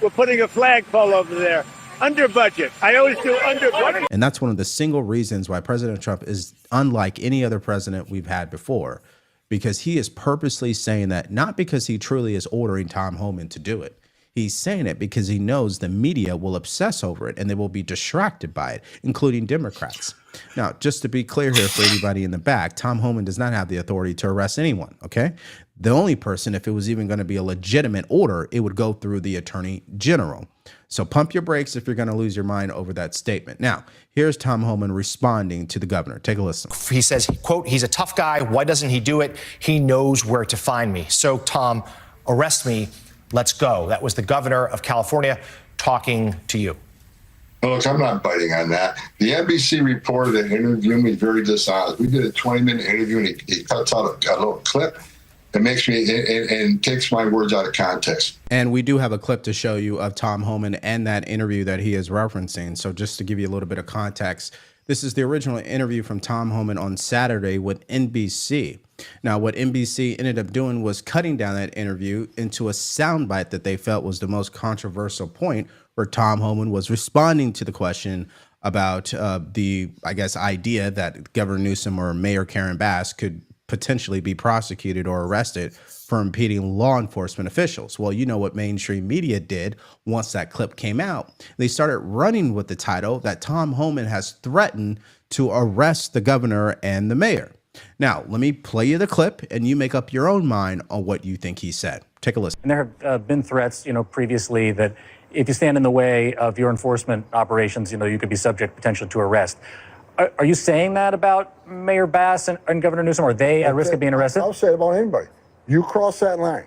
We're putting a flagpole over there. Under budget. I always do under budget. And that's one of the single reasons why President Trump is unlike any other president we've had before, because he is purposely saying that, not because he truly is ordering Tom Homan to do it. He's saying it because he knows the media will obsess over it and they will be distracted by it, including Democrats. Now, just to be clear here for anybody in the back, Tom Homan does not have the authority to arrest anyone, okay? The only person, if it was even going to be a legitimate order, it would go through the Attorney General. So pump your brakes if you're going to lose your mind over that statement. Now, here's Tom Homan responding to the governor. Take a listen. He says, quote, he's a tough guy. Why doesn't he do it? He knows where to find me. So, Tom, arrest me. Let's go. That was the governor of California talking to you. Look, I'm not biting on that. The NBC reporter that interviewed me very dishonest. We did a 20-minute interview, and he cuts out a little clip that makes me and takes my words out of context. And we do have a clip to show you of Tom Homan and that interview that he is referencing. So just to give you a little bit of context, this is the original interview from Tom Homan on Saturday with NBC. Now, what NBC ended up doing was cutting down that interview into a soundbite that they felt was the most controversial point, where Tom Homan was responding to the question about the, I guess, idea that Governor Newsom or Mayor Karen Bass could potentially be prosecuted or arrested for impeding law enforcement officials. Well, you know what mainstream media did once that clip came out. They started running with the title that Tom Homan has threatened to arrest the governor and the mayor. Now, let me play you the clip and you make up your own mind on what you think he said. Take a listen. And there have been threats, previously that if you stand in the way of your enforcement operations, you could be subject potentially to arrest. Are you saying that about Mayor Bass and Governor Newsom? Are they at risk of being arrested? I'll say it about anybody. You cross that line,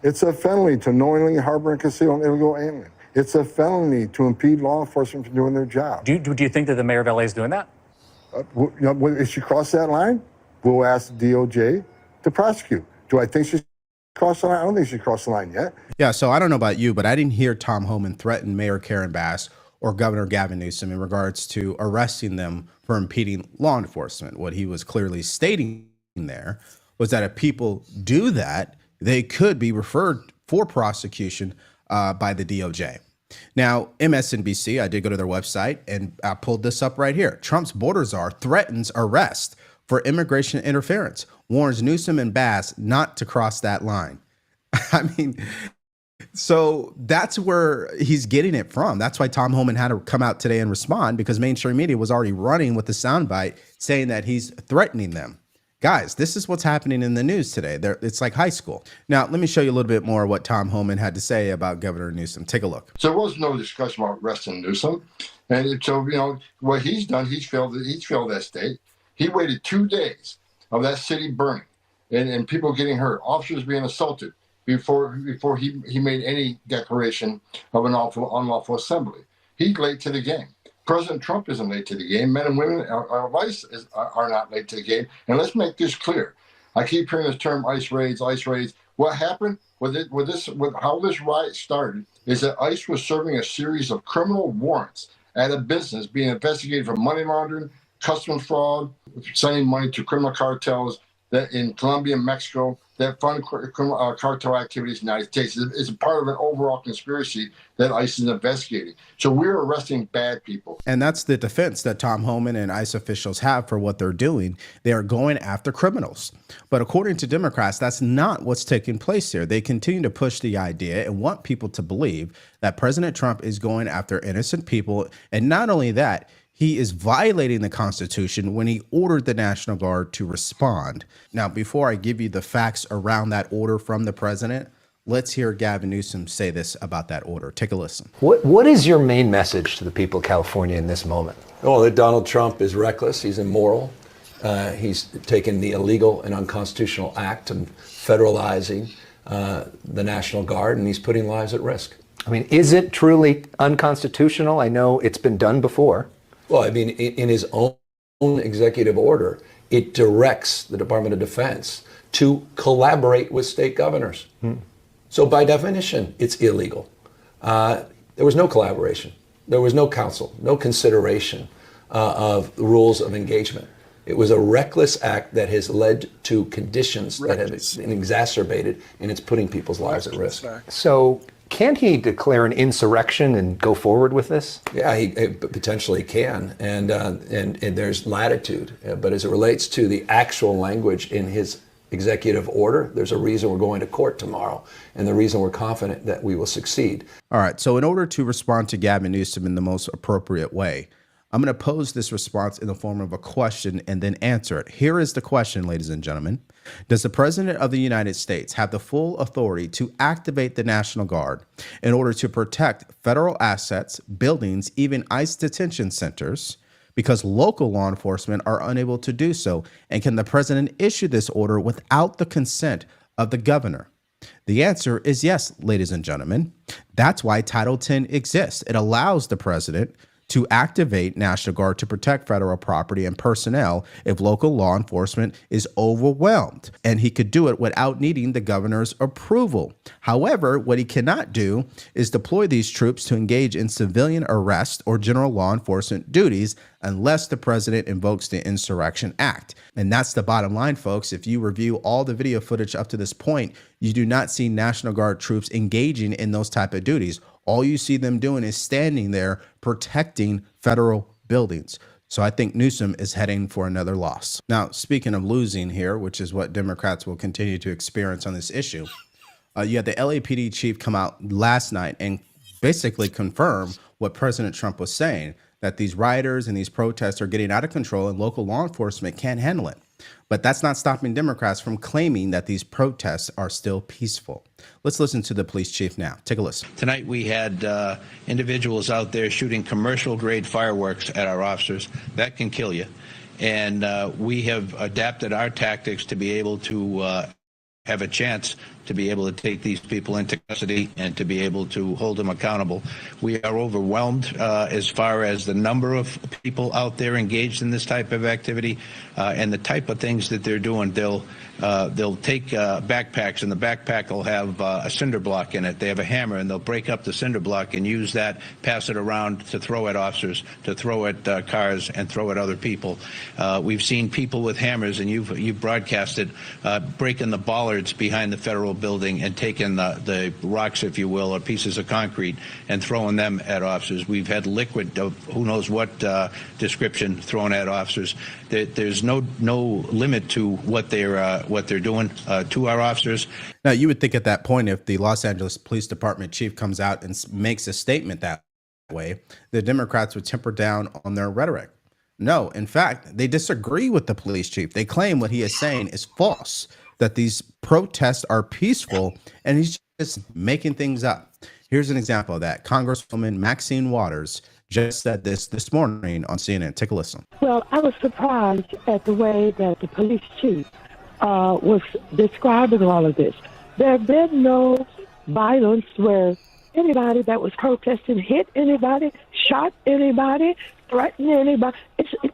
it's a felony to knowingly harbor and conceal an illegal alien. It's a felony to impede law enforcement from doing their job. Do you think that the mayor of LA is doing that? If she crossed that line, we'll ask the DOJ to prosecute. Do I think she's crossed the line? I don't think she crossed the line yet. Yeah, so I don't know about you, but I didn't hear Tom Homan threaten Mayor Karen Bass or Governor Gavin Newsom in regards to arresting them for impeding law enforcement. What he was clearly stating there was that if people do that, they could be referred for prosecution by the DOJ. Now, MSNBC, I did go to their website and I pulled this up right here. Trump's border czar threatens arrest for immigration interference, warns Newsom and Bass not to cross that line. I mean, so that's where he's getting it from. That's why Tom Homan had to come out today and respond, because mainstream media was already running with the soundbite saying that he's threatening them. Guys, this is what's happening in the news today. It's like high school. Now, let me show you a little bit more of what Tom Homan had to say about Governor Newsom. Take a look. So there was no discussion about arresting Newsom. And so, what he's done, he's failed that state. He waited 2 days of that city burning and people getting hurt, officers being assaulted before he made any declaration of an unlawful assembly. He's late to the game. President Trump isn't late to the game. Men and women are not late to the game. And let's make this clear. I keep hearing this term ICE raids, ICE raids. What happened with how this riot started is that ICE was serving a series of criminal warrants at a business being investigated for money laundering, customs fraud, sending money to criminal cartels that in Colombia and Mexico that fund cartel activities in the United States. It's part of an overall conspiracy that ICE is investigating. So we're arresting bad people. And that's the defense that Tom Homan and ICE officials have for what they're doing. They are going after criminals. But according to Democrats, that's not what's taking place here. They continue to push the idea and want people to believe that President Trump is going after innocent people. And not only that, he is violating the Constitution when he ordered the National Guard to respond. Now, before I give you the facts around that order from the president, let's hear Gavin Newsom say this about that order. Take a listen. What is your main message to the people of California in this moment? Oh, that Donald Trump is reckless. He's immoral. He's taken the illegal and unconstitutional act of federalizing the National Guard, and he's putting lives at risk. I mean, is it truly unconstitutional? I know it's been done before. Well, I mean, in his own executive order, it directs the Department of Defense to collaborate with state governors. So by definition, it's illegal. There was no collaboration. There was no counsel, no consideration of the rules of engagement. It was a reckless act that has led to conditions that have been exacerbated, and it's putting people's lives at risk. So can't he declare an insurrection and go forward with this? Yeah, he potentially can, and there's latitude. But as it relates to the actual language in his executive order, there's a reason we're going to court tomorrow, and the reason we're confident that we will succeed. All right, so in order to respond to Gavin Newsom in the most appropriate way, I'm going to pose this response in the form of a question and then answer it. Here is the question, ladies and gentlemen. Does the President of the United States have the full authority to activate the National Guard in order to protect federal assets, buildings, even ICE detention centers, because local law enforcement are unable to do so? And can the president issue this order without the consent of the governor? The answer is yes, ladies and gentlemen. That's why Title 10 exists. It allows the president to activate National Guard to protect federal property and personnel if local law enforcement is overwhelmed. And he could do it without needing the governor's approval. However, what he cannot do is deploy these troops to engage in civilian arrest or general law enforcement duties unless the president invokes the Insurrection Act. And that's the bottom line, folks. If you review all the video footage up to this point, you do not see National Guard troops engaging in those type of duties. All you see them doing is standing there protecting federal buildings. So I think Newsom is heading for another loss. Now, speaking of losing here, which is what Democrats will continue to experience on this issue, you had the LAPD chief come out last night and basically confirm what President Trump was saying, that these rioters and these protests are getting out of control and local law enforcement can't handle it. But that's not stopping Democrats from claiming that these protests are still peaceful. Let's listen to the police chief now. Take a listen. Tonight we had individuals out there shooting commercial-grade fireworks at our officers. That can kill you. And we have adapted our tactics to be able to have a chance to be able to take these people into custody and to be able to hold them accountable. We are overwhelmed as far as the number of people out there engaged in this type of activity and the type of things that they're doing. They'll take backpacks, and the backpack will have a cinder block in it. They have a hammer, and they'll break up the cinder block and use that, pass it around to throw at officers, to throw at cars, and throw at other people. We've seen people with hammers, and you've broadcasted, breaking the bollards behind the federal building and taking the rocks, if you will, or pieces of concrete and throwing them at officers. We've had liquid of who knows what description thrown at officers. There's no limit to what they're doing to our officers. Now, you would think at that point, if the Los Angeles Police Department chief comes out and makes a statement that way, the Democrats would temper down on their rhetoric. No, in fact, they disagree with the police chief. They claim what he is saying is false, that these protests are peaceful, and he's just making things up. Here's an example of that. Congresswoman Maxine Waters just said this morning on CNN. Take a listen. Well, I was surprised at the way that the police chief was describing all of this. There have been no violence where anybody that was protesting hit anybody, shot anybody, threatened anybody.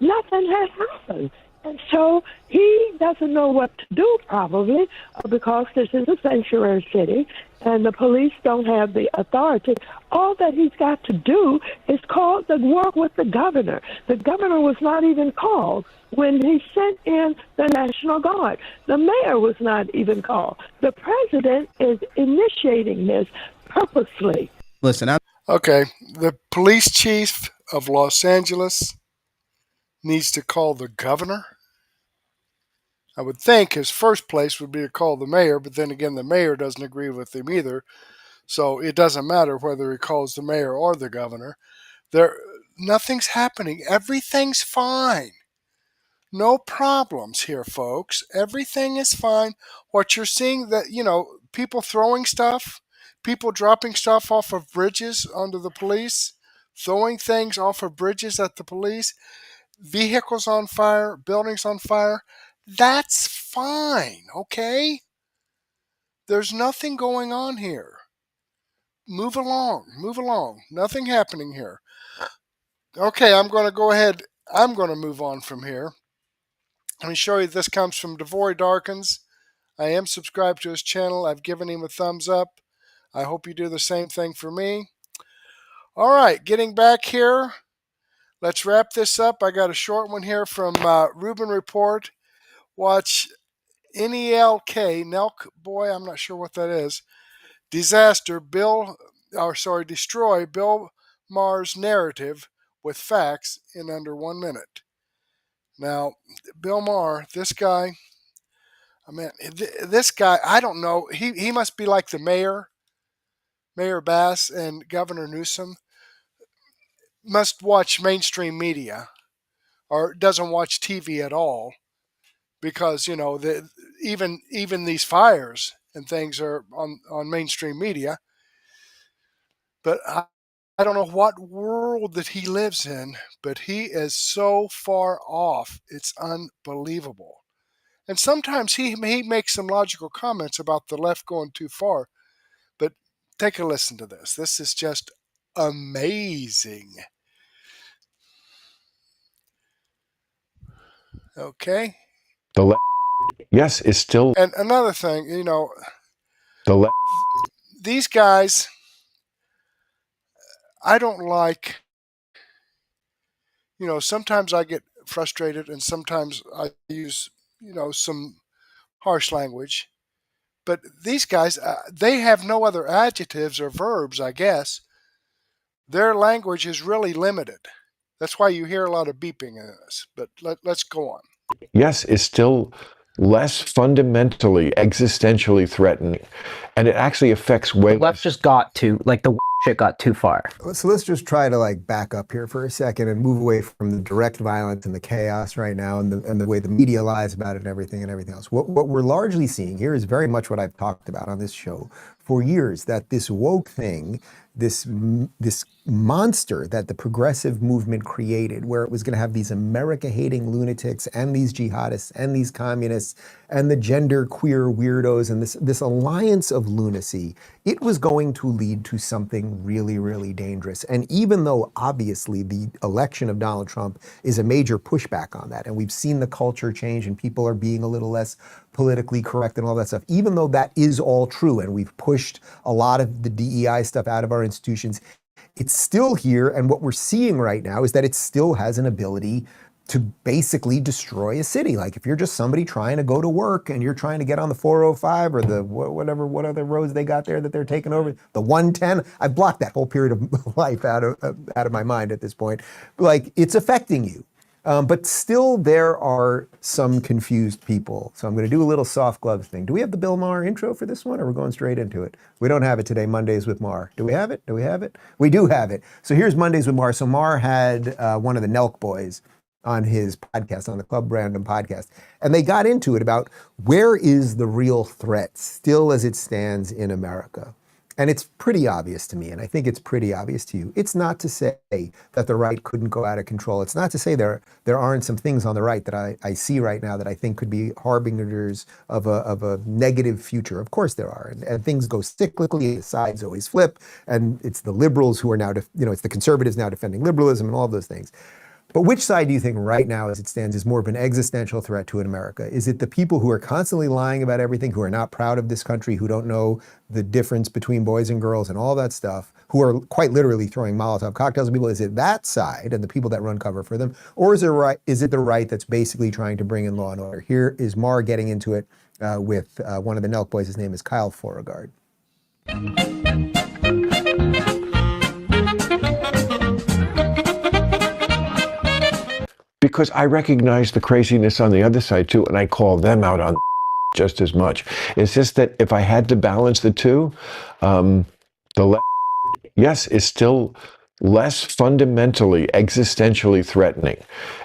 Nothing had happened. And so he doesn't know what to do, probably, because this is a sanctuary city and the police don't have the authority. All that he's got to do is work with the governor. The governor was not even called when he sent in the National Guard. The mayor was not even called. The president is initiating this purposely. Listen, Okay, the police chief of Los Angeles needs to call the governor. I would think his first place would be to call the mayor, but then again, the mayor doesn't agree with him either. So it doesn't matter whether he calls the mayor or the governor. Nothing's happening. Everything's fine. No problems here, folks. Everything is fine. What you're seeing, that people throwing stuff, people dropping stuff off of bridges onto the police, throwing things off of bridges at the police, vehicles on fire, buildings on fire. That's fine, okay? There's nothing going on here. Move along. Nothing happening here. Okay, I'm going to go ahead. I'm going to move on from here. Let me show you. This comes from Devory Darkins. I am subscribed to his channel. I've given him a thumbs up. I hope you do the same thing for me. All right, getting back here. Let's wrap this up. I got a short one here from Rubin Report. Watch NELK, boy, I'm not sure what that is. Destroy Bill Maher's narrative with facts in under 1 minute. Now, Bill Maher, this guy, I don't know. He must be like the Mayor Bass and Governor Newsom. Must watch mainstream media or doesn't watch TV at all. Because even these fires and things are on mainstream media, but I don't know what world that he lives in, but he is so far off. It's unbelievable. And sometimes he makes some logical comments about the left going too far. But take a listen to this. This is just amazing. Okay. The left, yes, is still. And another thing, the left. These guys, I don't like. Sometimes I get frustrated, and sometimes I use, some harsh language. But these guys, they have no other adjectives or verbs, I guess. Their language is really limited. That's why you hear a lot of beeping in this. But let's go on. Yes, is still less fundamentally, existentially threatening, and it actually affects way. The left just got too, the shit got too far. So let's just try to back up here for a second and move away from the direct violence and the chaos right now and the way the media lies about it and everything else. What we're largely seeing here is very much what I've talked about on this show for years, that this woke thing, this monster that the progressive movement created, where it was going to have these America-hating lunatics and these jihadists and these communists and the gender queer weirdos and this alliance of lunacy, it was going to lead to something really, really dangerous. And even though obviously the election of Donald Trump is a major pushback on that, and we've seen the culture change and people are being a little less politically correct and all that stuff, even though that is all true and we've pushed a lot of the DEI stuff out of our institutions, it's still here. And what we're seeing right now is that it still has an ability to basically destroy a city. Like if you're just somebody trying to go to work and you're trying to get on the 405 or the what other roads they got there that they're taking over, the 110, I blocked that whole period of life out of my mind at this point. It's affecting you. But still, there are some confused people. So I'm going to do a little soft gloves thing. Do we have the Bill Maher intro for this one, or we're going straight into it? We don't have it today, Mondays with Maher. Do we have it? Do we have it? We do have it. So here's Mondays with Maher. So Maher had one of the NELK boys on his podcast, on the Club Random podcast. And they got into it about where is the real threat still as it stands in America. And it's pretty obvious to me, and I think it's pretty obvious to you. It's not to say that the right couldn't go out of control. It's not to say there aren't some things on the right that I see right now that I think could be harbingers of a negative future. Of course there are, and things go cyclically. The sides always flip, and it's the liberals who are now, it's the conservatives now defending liberalism and all of those things. But which side do you think right now, as it stands, is more of an existential threat to America? Is it the people who are constantly lying about everything, who are not proud of this country, who don't know the difference between boys and girls and all that stuff, who are quite literally throwing Molotov cocktails at people? Is it that side and the people that run cover for them? Or is it the right that's basically trying to bring in law and order? Here is Maher getting into it with one of the NELK boys. His name is Kyle Beauregard. Because I recognize the craziness on the other side too, and I call them out on just as much. It's just that if I had to balance the two, the left, yes, is still less fundamentally, existentially threatening.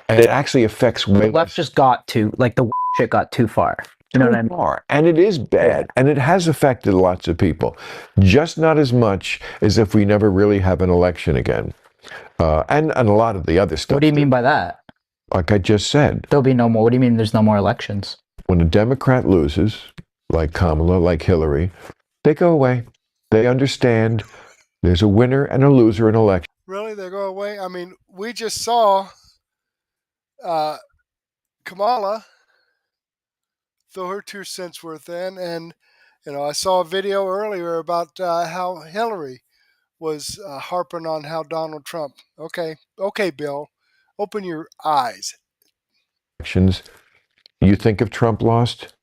And it actually affects The left just got too, like the shit got too far. You know what I mean? And it is bad, and it has affected lots of people. Just not as much as if we never really have an election again. And a lot of the other stuff. What do you mean by that? Like I just said. There'll be no more. What do you mean there's no more elections? When a Democrat loses, like Kamala, like Hillary, they go away. They understand there's a winner and a loser in election. Really? They go away? I mean, we just saw Kamala throw her 2 cents worth in, and I saw a video earlier about how Hillary was harping on how Donald Trump. Okay, Bill, open your eyes. Elections. You think if Trump lost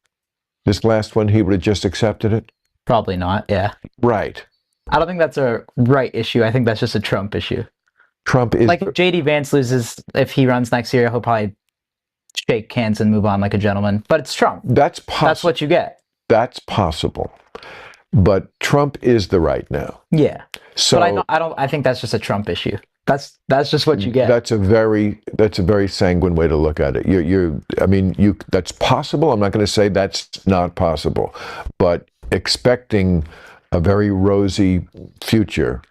this last one, he would have just accepted it? Probably not. Yeah. Right. I don't think that's a right issue. I think that's just a Trump issue. Trump is like if J.D. Vance loses, if he runs next year, he'll probably shake hands and move on like a gentleman. But it's Trump. That's possible. That's what you get. That's possible. But Trump is the right now. Yeah. So but I think that's just a Trump issue. That's just what you get. That's a very sanguine way to look at it. That's possible. I'm not going to say that's not possible, but expecting a very rosy future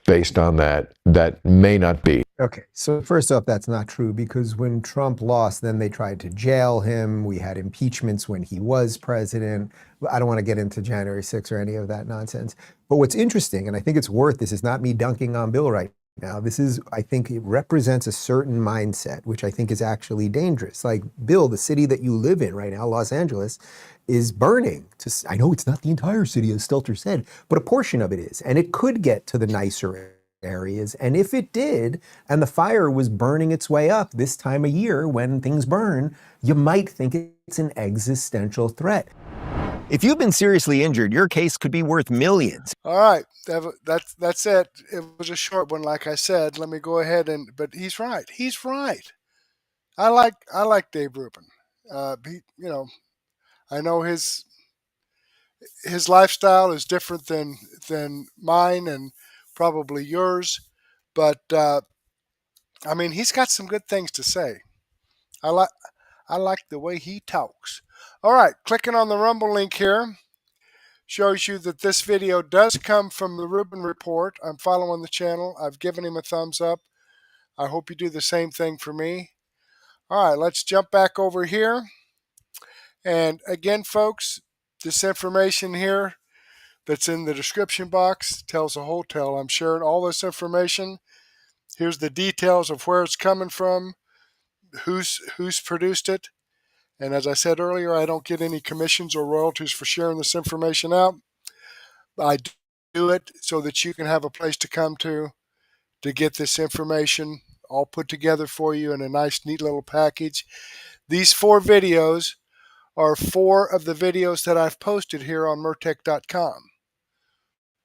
based on that may not be. Okay, so first off, that's not true, because when Trump lost, then they tried to jail him. We had impeachments when he was president. I don't want to get into January 6th or any of that nonsense. But what's interesting, and I think it's worth, this is not me dunking on Bill right now. This is, I think it represents a certain mindset, which I think is actually dangerous. Like, Bill, the city that you live in right now, Los Angeles, is burning. I know it's not the entire city, as Stelter said, but a portion of it is. And it could get to the nicer areas. And if it did, and the fire was burning its way up this time of year when things burn, you might think it's an existential threat. If you've been seriously injured, your case could be worth millions. All right, that's it. It was a short one, like I said. Let me go ahead but he's right. He's right. I like Dave Rubin. I know his lifestyle is different than mine and probably yours, but he's got some good things to say. I like the way he talks. All right, clicking on the Rumble link here shows you that this video does come from the Rubin Report. I'm following the channel. I've given him a thumbs up. I hope you do the same thing for me. All right, let's jump back over here. And again, folks, this information here that's in the description box tells the whole tale. I'm sharing all this information. Here's the details of where it's coming from, who's produced it. And as I said earlier, I don't get any commissions or royalties for sharing this information out. I do it so that you can have a place to come to get this information all put together for you in a nice, neat little package. These 4 videos are 4 of the videos that I've posted here on Mertech.com,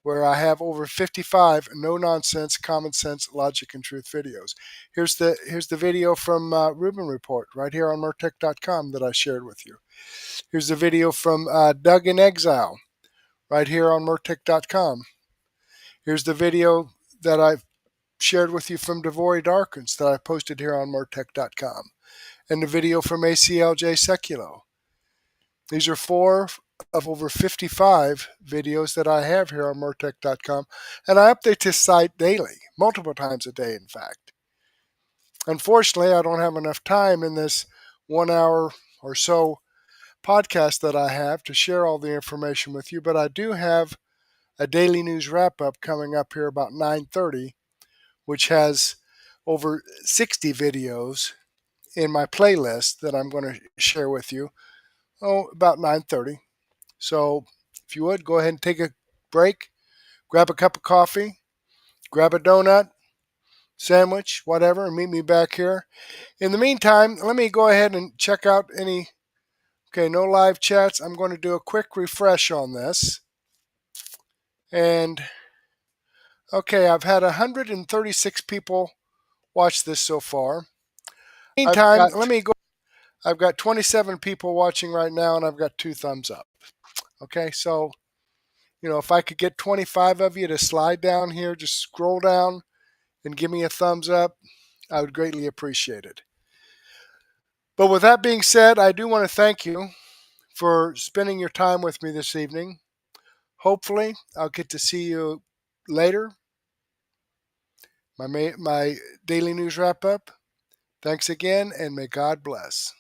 where I have over 55 no-nonsense, common sense, logic, and truth videos. Here's the video from Rubin Report right here on Mertech.com that I shared with you. Here's the video from Doug in Exile right here on Mertech.com. Here's the video that I've shared with you from Devory Darkins that I posted here on Mertech.com. And the video from ACLJ Sekulow. These are 4 of over 55 videos that I have here on Mertech.com, and I update this site daily, multiple times a day, in fact. Unfortunately, I don't have enough time in this 1 hour or so podcast that I have to share all the information with you, but I do have a daily news wrap-up coming up here about 9:30, which has over 60 videos in my playlist that I'm going to share with you about 9:30. So if you would, go ahead and take a break, grab a cup of coffee, grab a donut, sandwich, whatever, and meet me back here. In the meantime, let me go ahead and check out any, okay, no live chats. I'm going to do a quick refresh on this. And, okay, I've had 136 people watch this so far. Meantime, let me go. I've got 27 people watching right now, and I've got 2 thumbs up. Okay, so, if I could get 25 of you to slide down here, just scroll down and give me a thumbs up, I would greatly appreciate it. But with that being said, I do want to thank you for spending your time with me this evening. Hopefully, I'll get to see you later. My daily news wrap up. Thanks again, and may God bless.